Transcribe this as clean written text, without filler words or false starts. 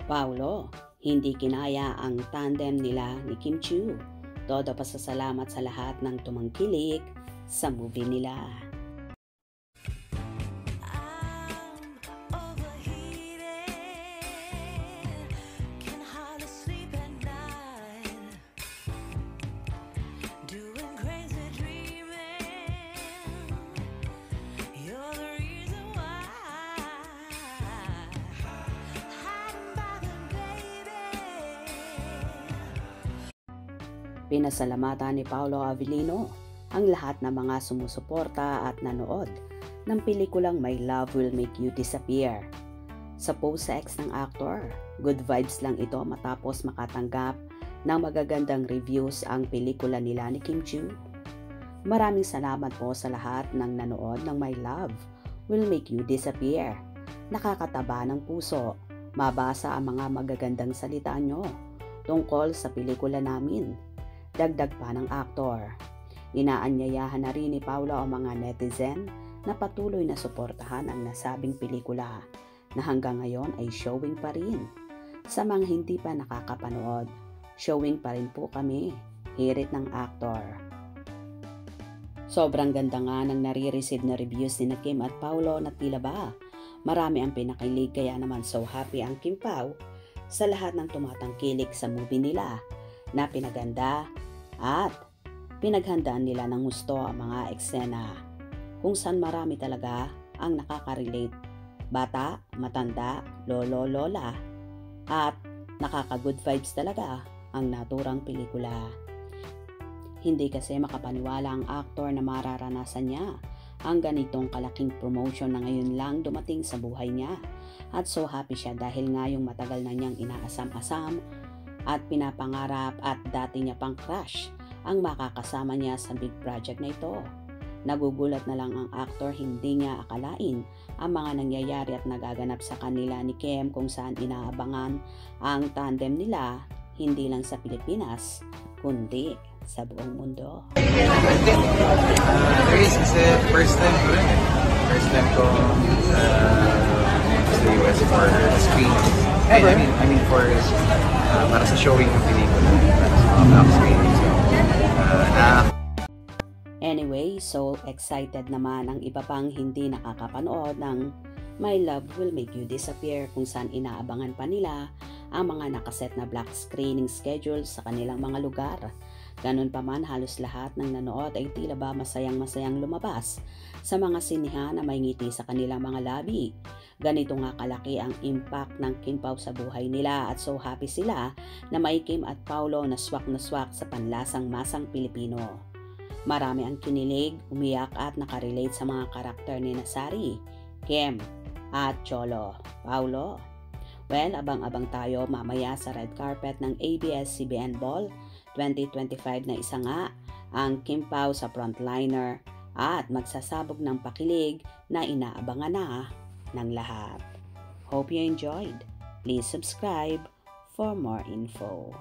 Paulo, hindi kinaya ang tandem nila ni Kim Chiu. Todo pasasalamat sa lahat ng tumangkilik sa movie nila. Pinasalamatan ni Paolo Avellino ang lahat ng mga sumusuporta at nanood ng pelikulang My Love Will Make You Disappear. Sa post sa ex ng aktor, good vibes lang ito matapos makatanggap ng magagandang reviews ang pelikula nila ni Kim Chiu. Maraming salamat po sa lahat ng nanood ng My Love Will Make You Disappear. Nakakataba ng puso, mabasa ang mga magagandang salita nyo tungkol sa pelikula namin. Dagdag pa ng aktor. Inaanyayahan na rin ni Paolo ang mga netizen na patuloy na suportahan ang nasabing pelikula na hanggang ngayon ay showing pa rin. Sa mga hindi pa nakakapanood, showing pa rin po kami, hirit ng aktor. Sobrang ganda nga ng nare-receive na reviews ni Kim at Paolo na tila ba marami ang pinakilig, kaya naman so happy ang Kim Pao sa lahat ng tumatangkilik sa movie nila na pinaganda at pinaghandaan nila ng gusto ang mga eksena kung saan marami talaga ang nakaka-relate. Bata, matanda, lolo, lola, at nakaka-good vibes talaga ang naturang pelikula. Hindi kasi makapaniwala ang aktor na mararanasan niya ang ganitong kalaking promotion na ngayon lang dumating sa buhay niya. At so happy siya dahil nga yung matagal na niyang inaasam-asam at pinapangarap at dati niya pang crush ang makakasama niya sa big project na ito. Nagugulat na lang ang aktor, hindi niya akalain ang mga nangyayari at nagaganap sa kanila ni Kim kung saan inaabangan ang tandem nila hindi lang sa Pilipinas kundi sa buong mundo. Kasi first time ko rin. First time ko sa US for screening. I mean for para sa showing ng pelikula. Para sa screening. Anyway, so excited naman ang iba pang hindi nakakapanood ng My Love Will Make You Disappear kung saan inaabangan pa nila ang mga nakaset na black screening schedule sa kanilang mga lugar. Ganun pa man, halos lahat ng nanood ay tila ba masayang-masayang lumabas sa mga sinihan na may ngiti sa kanilang mga labi. Ganito nga kalaki ang impact ng Kim Pao sa buhay nila at so happy sila na may Kim at Paolo na swak sa panlasang masang Pilipino. Marami ang kinilig, umiyak at nakarelate sa mga karakter ni Sari, Kim at Cholo. Paulo. Well, abang-abang tayo mamaya sa red carpet ng ABS-CBN Ball 2025 na isa nga ang Kim Pao sa frontliner at magsasabog ng pakilig na inaabangan na ng lahat. Hope you enjoyed. Please subscribe for more info.